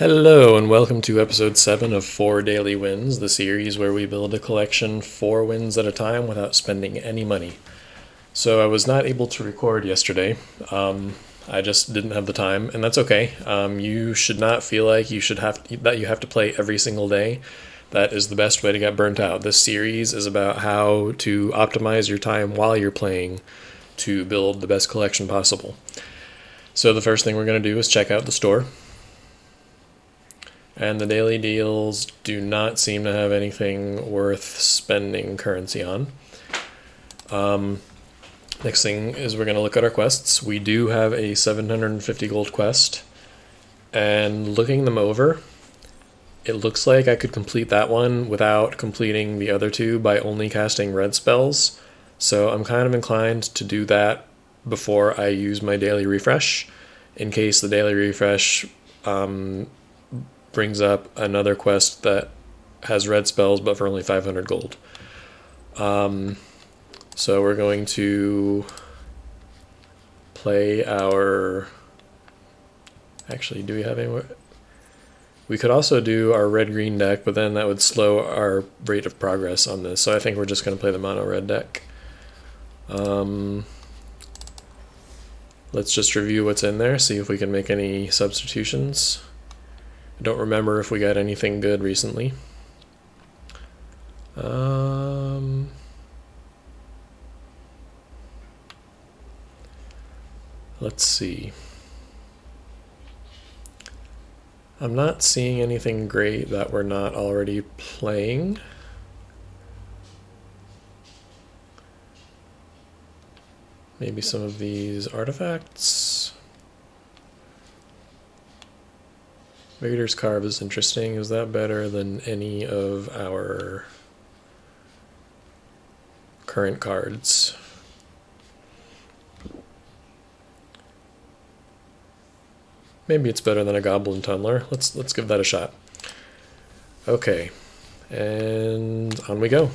Hello, and welcome to episode 7 of 4 Daily Wins, the series where we build a collection 4 wins at a time without spending any money. So I was not able to record yesterday. I just didn't have the time, and that's okay. You should not feel like you have to play every single day. That is the best way to get burnt out. This series is about how to optimize your time while you're playing to build the best collection possible. So the first thing we're going to do is check out the store. And the daily deals do not seem to have anything worth spending currency on. Next thing is we're going to look at our quests. We do have a 750 gold quest. And looking them over, it looks like I could complete that one without completing the other two by only casting red spells. So I'm kind of inclined to do that before I use my daily refresh, in case the daily refresh brings up another quest that has red spells but for only 500 gold. So we're going to play our... Actually, do we have any... We could also do our red-green deck, but then that would slow our rate of progress on this. So I think we're just going to play the mono-red deck. Let's just review what's in there, see if we can make any substitutions. I don't remember if we got anything good recently. Let's see. I'm not seeing anything great that we're not already playing. Maybe some of these artifacts. Raider's Carve is interesting. Is that better than any of our current cards? Maybe it's better than a Goblin Tunneler. Let's give that a shot. Okay, and on we go.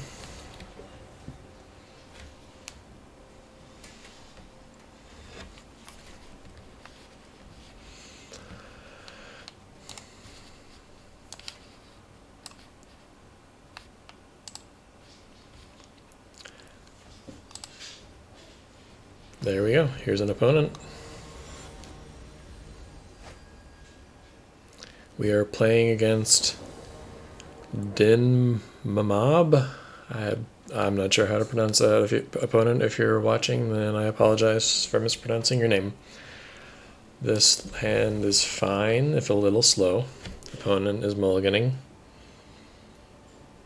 There we go. Here's an opponent. We are playing against Din Mamab. I'm not sure how to pronounce that. Opponent, if you're watching, then I apologize for mispronouncing your name. This hand is fine, if a little slow. Opponent is mulliganing.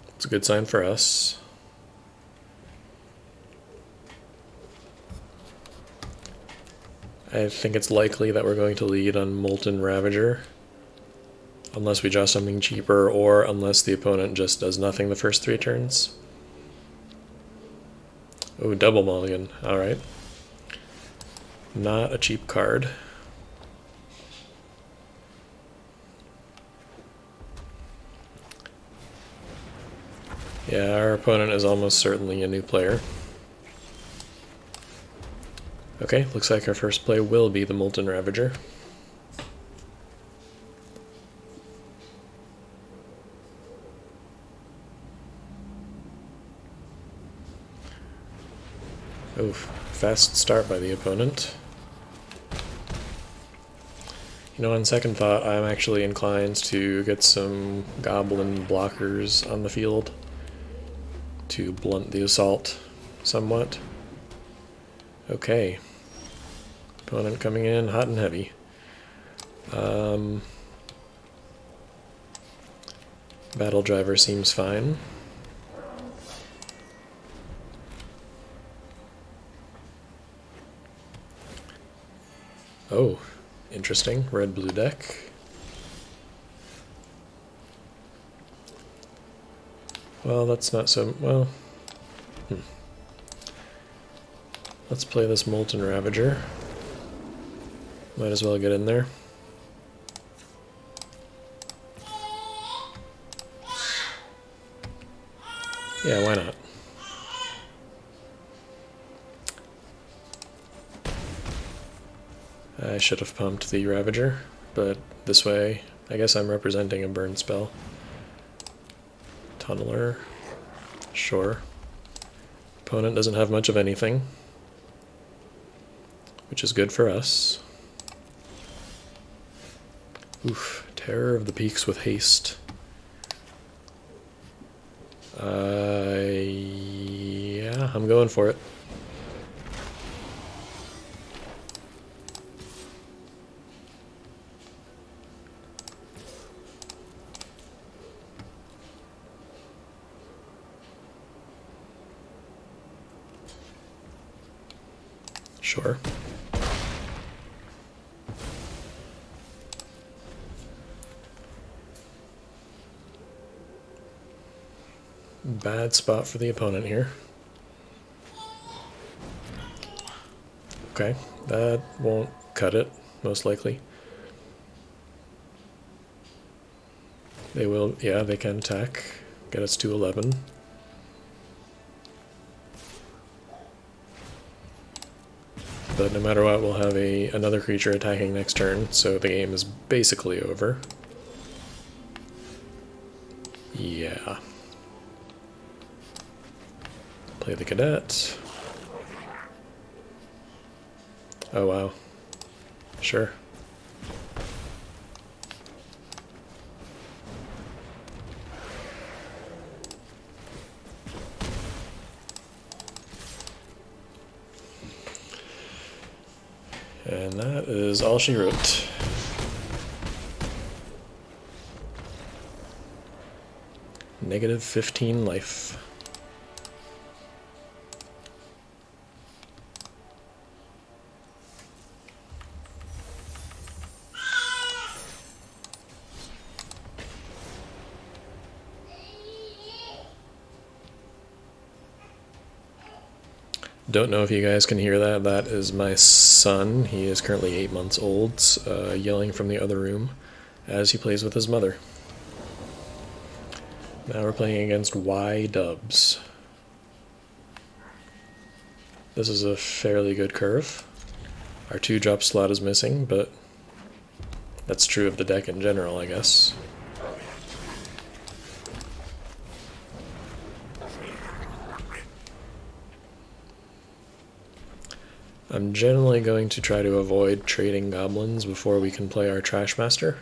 It's a good sign for us. I think it's likely that we're going to lead on Molten Ravager, unless we draw something cheaper, or unless the opponent just does nothing the first 3 turns. Oh, double mulligan. Alright. Not a cheap card. Yeah, our opponent is almost certainly a new player. Okay, looks like our first play will be the Molten Ravager. Oh, fast start by the opponent. You know, on second thought, I'm actually inclined to get some Goblin blockers on the field to blunt the assault somewhat. Okay. Opponent coming in hot and heavy. Battle Driver seems fine. Oh, interesting. Red-blue deck. Well, that's not so... well... Let's play this Molten Ravager. Might as well get in there. Yeah, why not? I should have pumped the Ravager, but this way I guess I'm representing a burn spell. Tunneler. Sure. Opponent doesn't have much of anything, which is good for us. Oof. Terror of the Peaks with haste. Yeah, I'm going for it. Sure. Bad spot for the opponent here. Okay, that won't cut it, most likely. They will, yeah, they can attack. Get us to 11. But no matter what, we'll have another creature attacking next turn, so the game is basically over. Yeah. Play the cadet. Oh wow. Sure. And that is all she wrote. Negative 15 life. Don't know if you guys can hear that. That is my son. He is currently 8 months old, yelling from the other room as he plays with his mother. Now we're playing against Y Dubs. This is a fairly good curve. Our 2-drop slot is missing, but that's true of the deck in general, I guess. I'm generally going to try to avoid trading goblins before we can play our Trashmaster.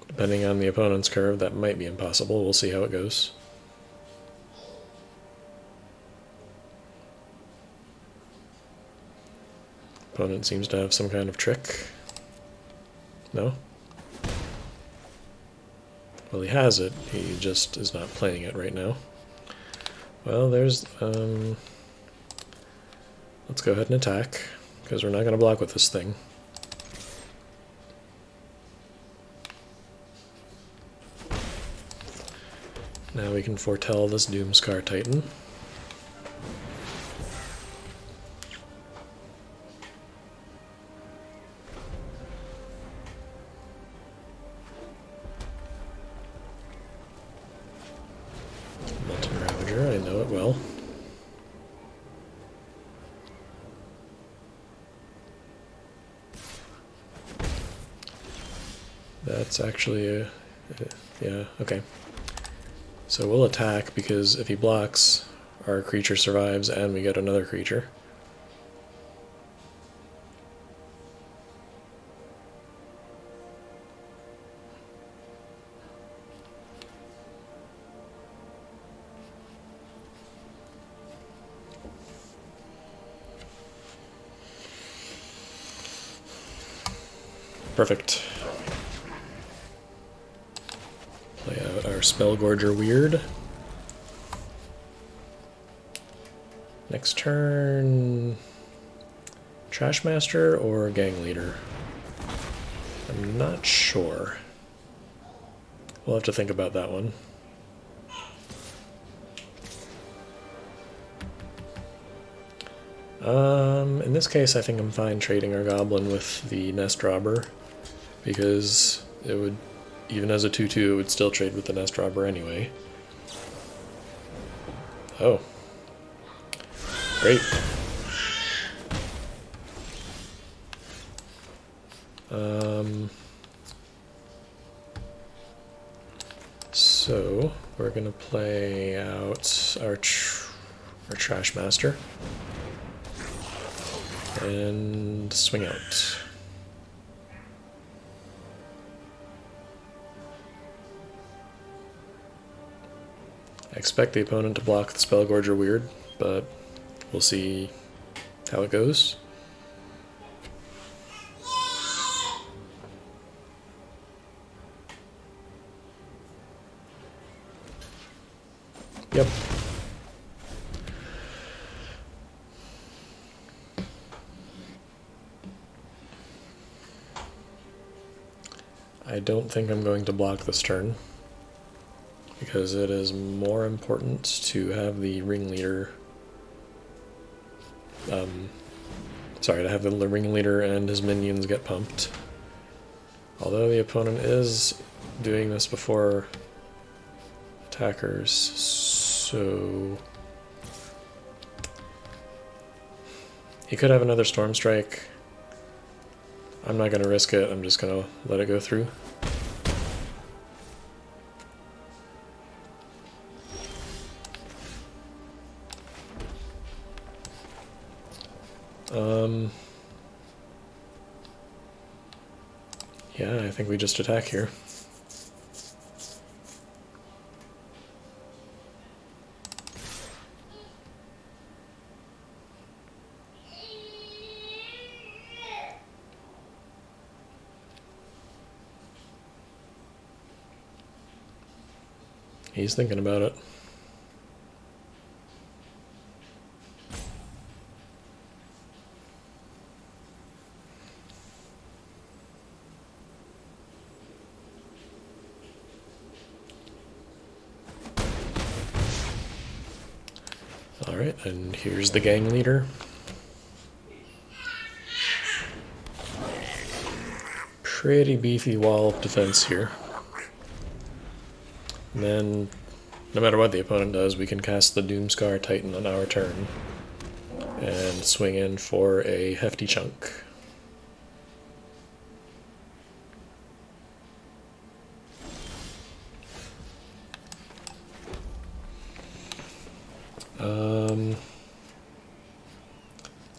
Depending on the opponent's curve, that might be impossible. We'll see how it goes. Opponent seems to have some kind of trick. No? Well, he has it. He just is not playing it right now. Well, there's... let's go ahead and attack, because we're not going to block with this thing. Now we can foretell this Doomskar Titan. Molten Ravager, I know it well. That's actually yeah, okay. So we'll attack, because if he blocks, our creature survives and we get another creature. Perfect. Play out our Spellgorger Weird. Next turn, Trashmaster or Gang Leader? I'm not sure. We'll have to think about that one. In this case, I think I'm fine trading our Goblin with the Nest Robber, because it would, even as a 2/2, it would still trade with the Nest Robber anyway. Oh. Great. So we're gonna play out our Trash Master and swing out. I expect the opponent to block the Spellgorger Weird, but we'll see how it goes. Yep. I don't think I'm going to block this turn, because it is more important to have the ringleader, to have the ringleader and his minions get pumped. Although the opponent is doing this before attackers, so he could have another Storm Strike. I'm not going to risk it, I'm just going to let it go through. Yeah, I think we just attack here. He's thinking about it. Alright, and here's the gang leader. Pretty beefy wall of defense here. And then, no matter what the opponent does, we can cast the Doomscar Titan on our turn and swing in for a hefty chunk.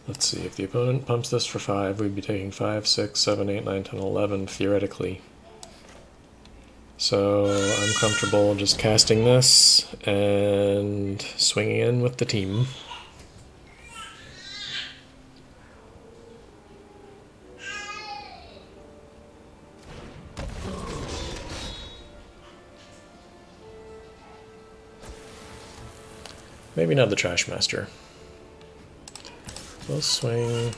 Let's see, if the opponent pumps this for 5, we'd be taking 5, 6, 7, 8, 9, 10, 11, theoretically. So I'm comfortable just casting this and swinging in with the team. Maybe not the Trash Master. We'll swing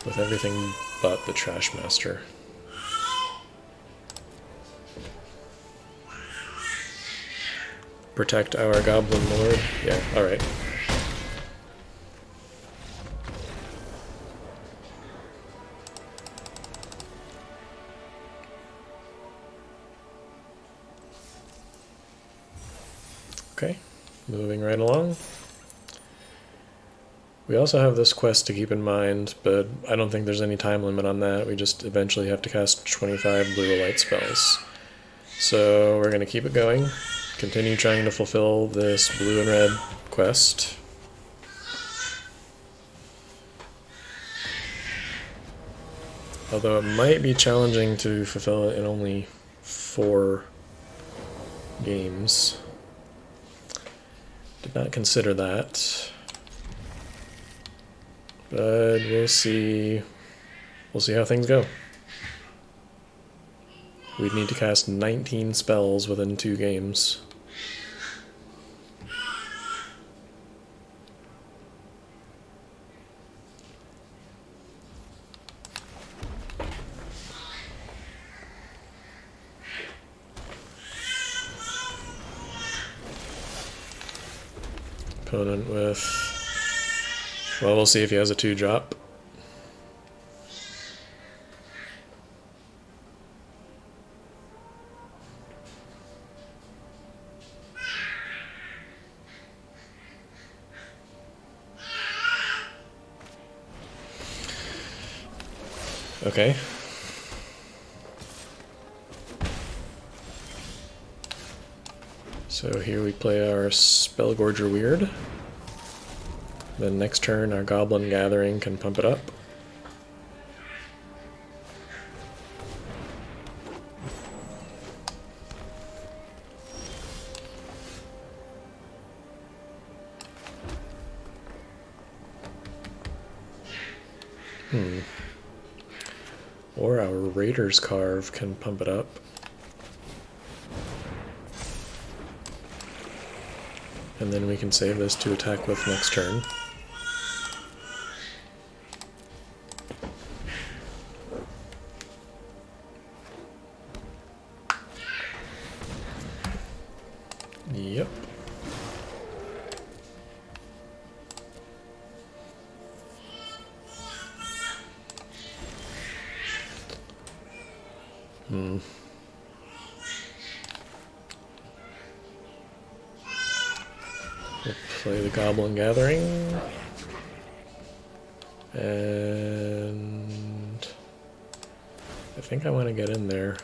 with everything but the Trash Master. Protect our Goblin Lord. Yeah, alright. Okay, moving right along. We also have this quest to keep in mind, but I don't think there's any time limit on that. We just eventually have to cast 25 blue or white spells. So we're going to keep it going, continue trying to fulfill this blue and red quest. Although it might be challenging to fulfill it in only 4 games. Did not consider that. But we'll see. We'll see how things go. We'd need to cast 19 spells within 2 games. Opponent with... Well, we'll see if he has a 2-drop. Okay. So here we play our Spellgorger Weird. Then next turn our Goblin Gathering can pump it up. Or our Raider's Carve can pump it up. And then we can save this to attack with next turn. Yep. We'll play the Goblin Gathering. And I think I want to get in there.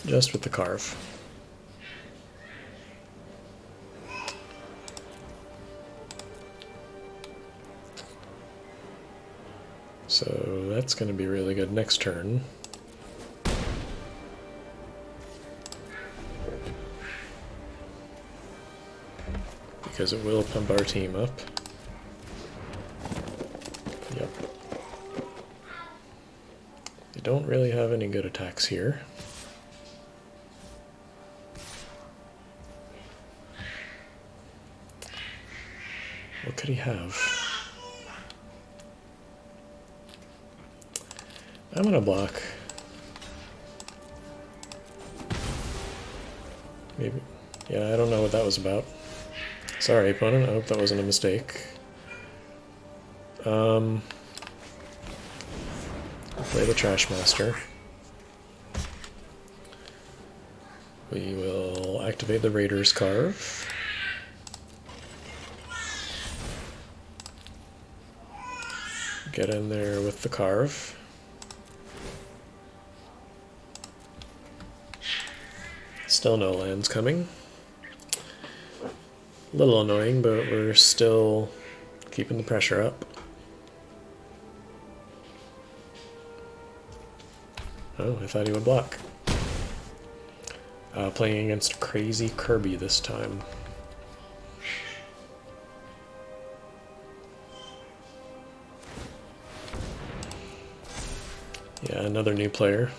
Just with the Carve. So that's going to be really good next turn. Because it will pump our team up. Yep. They don't really have any good attacks here. What could he have? I'm gonna block. Maybe. Yeah, I don't know what that was about. Sorry, opponent. I hope that wasn't a mistake. Play the Trash Master. We will activate the Raider's Carve. Get in there with the Carve. Still no lands coming. A little annoying, but we're still keeping the pressure up. Oh, I thought he would block. Playing against Crazy Kirby this time. Yeah, another new player.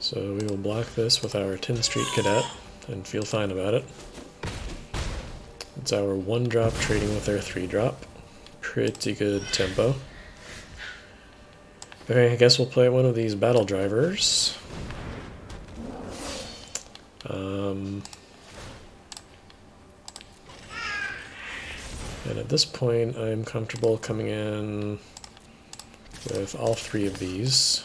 So we will block this with our Tin Street Cadet and feel fine about it. It's our 1-drop trading with our 3-drop. Pretty good tempo. Okay, I guess we'll play one of these Battle Drivers. And at this point I'm comfortable coming in with all 3 of these.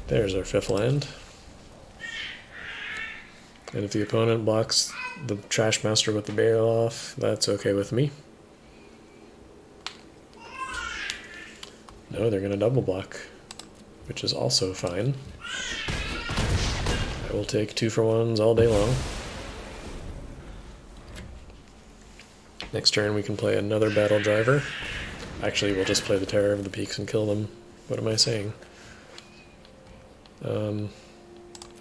There's our 5th land. And if the opponent blocks the Trash Master with the Bailoff, that's okay with me. No, they're going to double block, which is also fine. I will take 2-for-1s all day long. Next turn we can play another Battle Driver. Actually, we'll just play the Terror of the Peaks and kill them. What am I saying?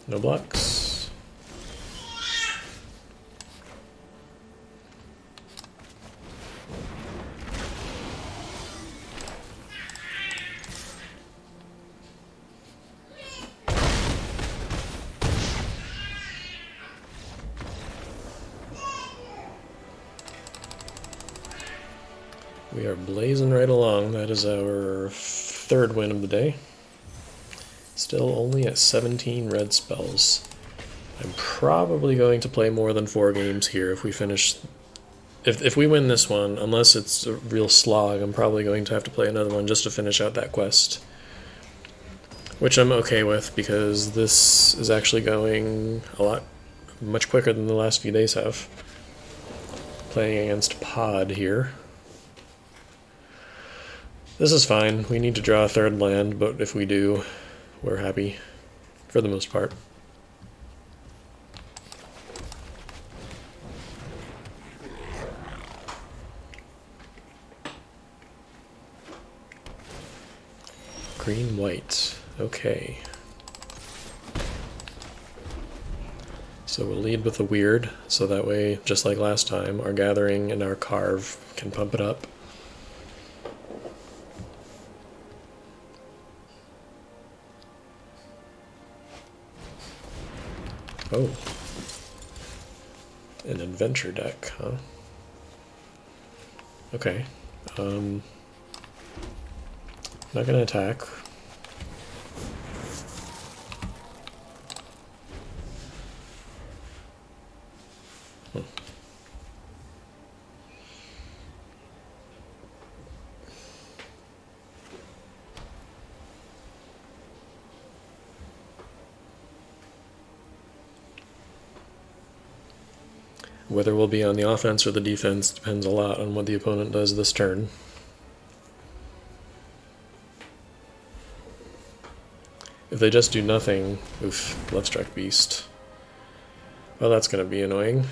No blocks. We are blazing right along. That is our 3rd win of the day. Still only at 17 red spells. I'm probably going to play more than 4 games here if we finish... If we win this one, unless it's a real slog, I'm probably going to have to play another one just to finish out that quest. which I'm okay with because this is actually going much quicker than the last few days have. Playing against Pod here. This is fine. We need to draw a third land, but if we do, we're happy for the most part. Green, white. Okay. So we'll lead with the weird, so that way, just like last time, our gathering and our carve can pump it up. Oh. An adventure deck, huh? Okay. Not gonna attack. Whether we'll be on the offense or the defense depends a lot on what the opponent does this turn. If they just do nothing, oof, Bloodstruck Beast. Well, that's going to be annoying.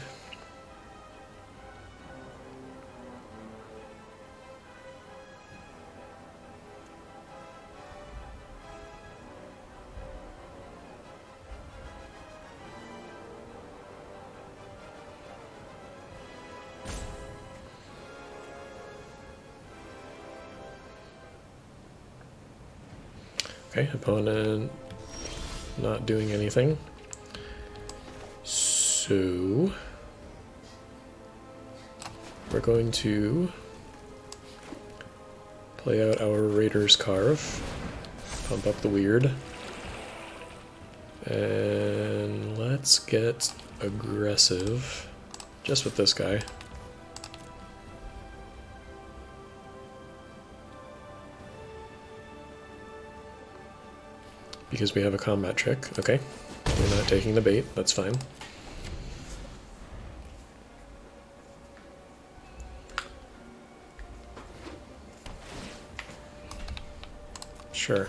Okay, opponent not doing anything. So we're going to play out our Raiders Carve, pump up the weird, and let's get aggressive just with this guy. Because we have a combat trick. Okay, we're not taking the bait, that's fine. Sure.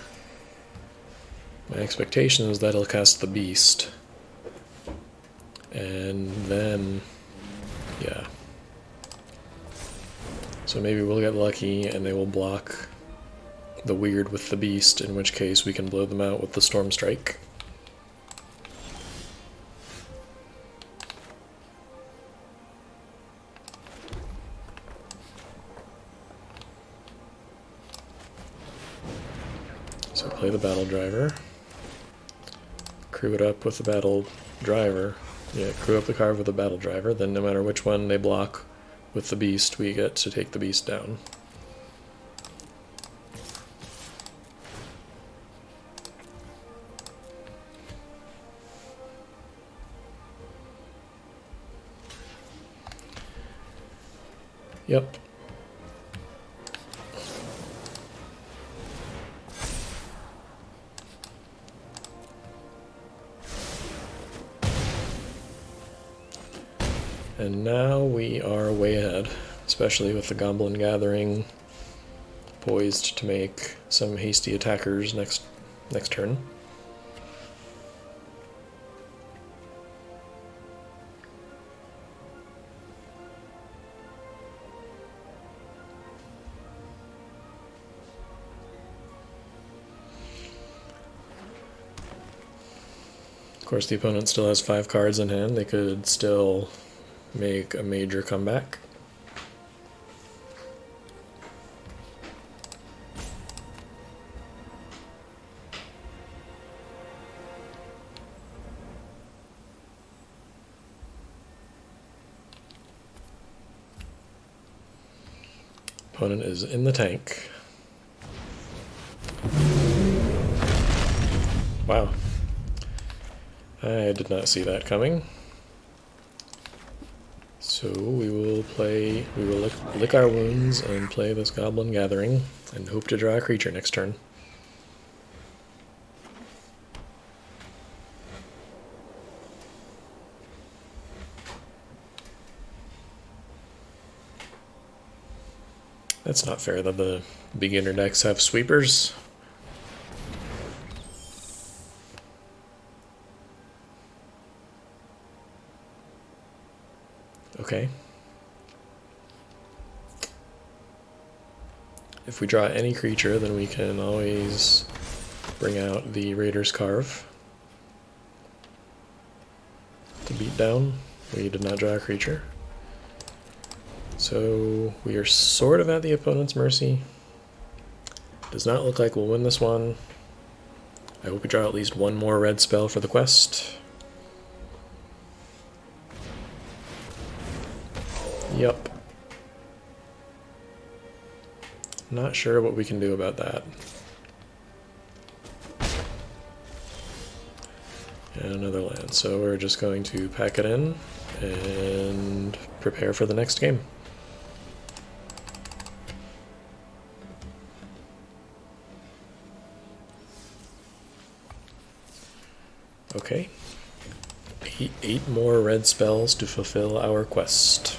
My expectation is that he'll cast the beast. And then, yeah. So maybe we'll get lucky and they will block the weird with the beast, in which case we can blow them out with the Storm Strike. So play the Battle Driver. Crew it up with the Battle Driver. Yeah, crew up the Carve with the Battle Driver, then no matter which one they block with the beast, we get to take the beast down. Yep. And now we are way ahead, especially with the Goblin Gathering poised to make some hasty attackers next turn. Of course, the opponent still has 5 cards in hand. They could still make a major comeback. Opponent is in the tank. Wow. I did not see that coming. So we will lick our wounds and play this Goblin Gathering and hope to draw a creature next turn. That's not fair that the beginner decks have sweepers. Okay. If we draw any creature, then we can always bring out the Raider's Carve to beat down. We did not draw a creature. So we are sort of at the opponent's mercy. Does not look like we'll win this one. I hope we draw at least one more red spell for the quest. Yup. Not sure what we can do about that. And another land. So we're just going to pack it in and prepare for the next game. Okay. Eight more red spells to fulfill our quest.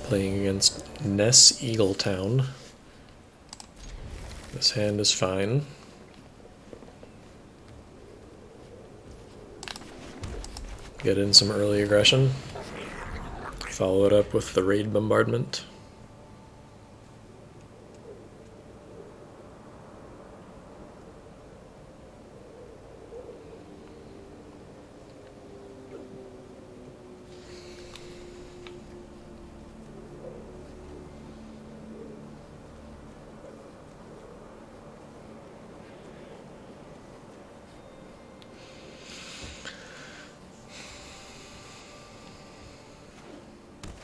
Playing against Ness Eagletown. This hand is fine. Get in some early aggression. Follow it up with the Raid Bombardment.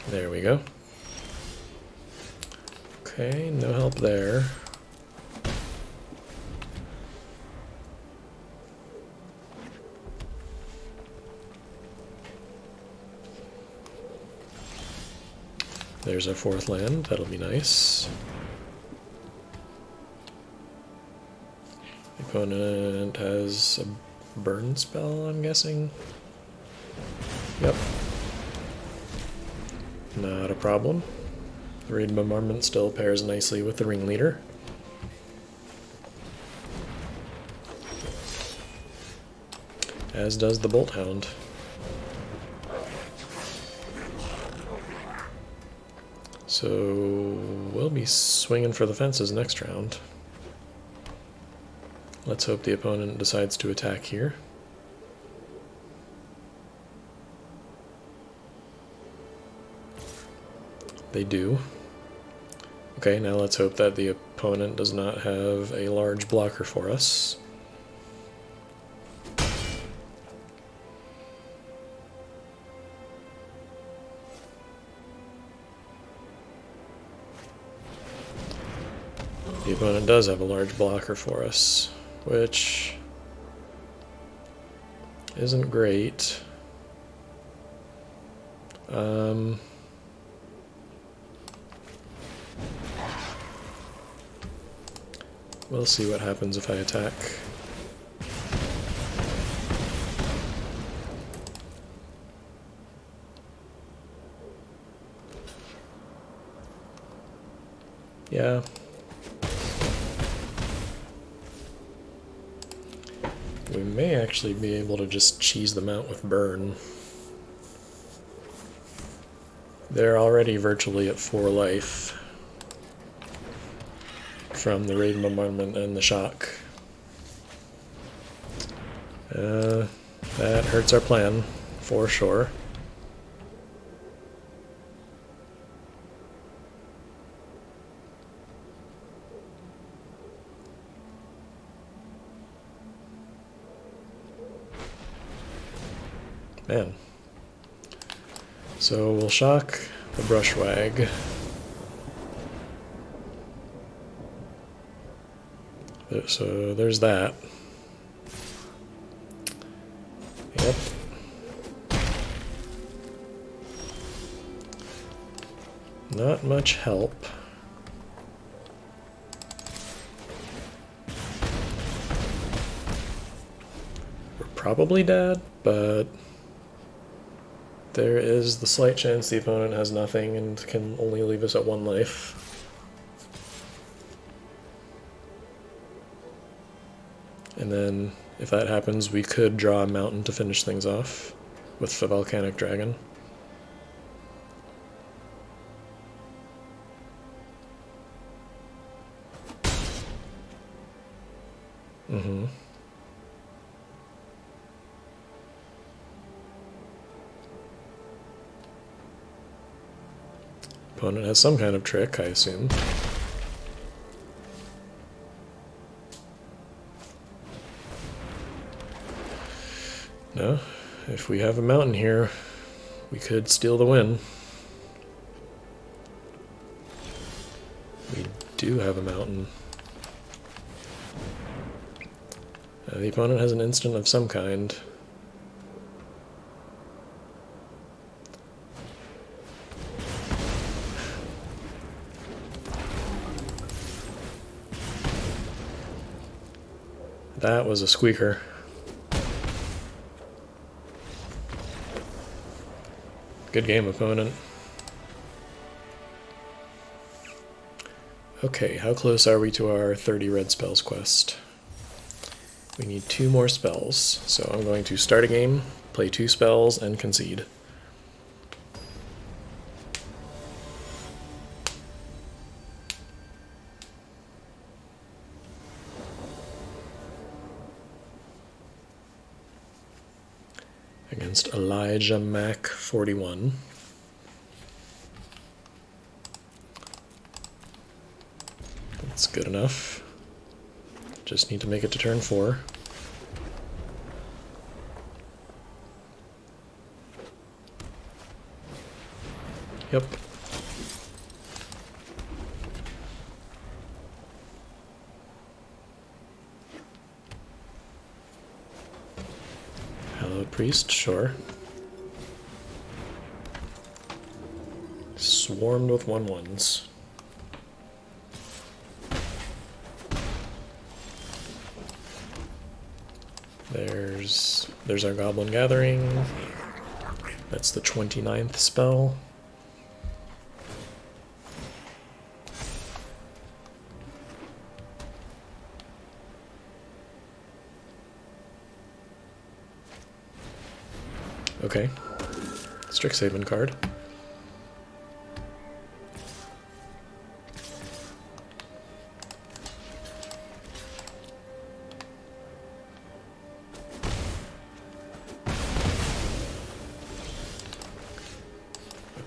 There we go. Okay, no help there. There's our fourth land, that'll be nice. The opponent has a burn spell, I'm guessing. Yep. Not a problem. The Raid Bombardment still pairs nicely with the Ringleader. As does the Bolt Hound. So we'll be swinging for the fences next round. Let's hope the opponent decides to attack here. They do. Okay, now let's hope that the opponent does not have a large blocker for us. The opponent does have a large blocker for us, which isn't great. We'll see what happens if I attack. Yeah. We may actually be able to just cheese them out with burn. They're already virtually at 4 life from the Raid Bombardment and the Shock. That hurts our plan, for sure. Man. So we'll shock the Brushwag. So there's that. Yep. Not much help. We're probably dead, but There is the slight chance the opponent has nothing and can only leave us at 1 life. And then, if that happens, we could draw a mountain to finish things off with the Volcanic Dragon. Opponent has some kind of trick, I assume. No, if we have a mountain here, we could steal the win. We do have a mountain. The opponent has an instant of some kind. That was a squeaker. Good game, opponent. Okay, how close are we to our 30 red spells quest? We need 2 more spells, so I'm going to start a game, play 2 spells, and concede. Against Elijah Mac 41. That's good enough. Just need to make it to turn 4. Yep. Hallowed Priest, sure. Swarmed with 1/1s. There's our Goblin Gathering. That's the 29th spell. Okay. Strixhaven card.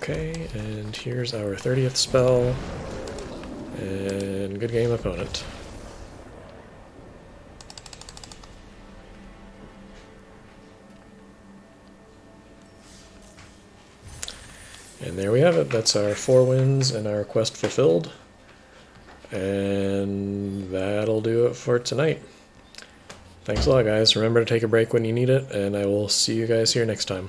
Okay, and here's our 30th spell. And good game, opponent. And there we have it. That's our 4 wins and our quest fulfilled. And that'll do it for tonight. Thanks a lot, guys. Remember to take a break when you need it, and I will see you guys here next time.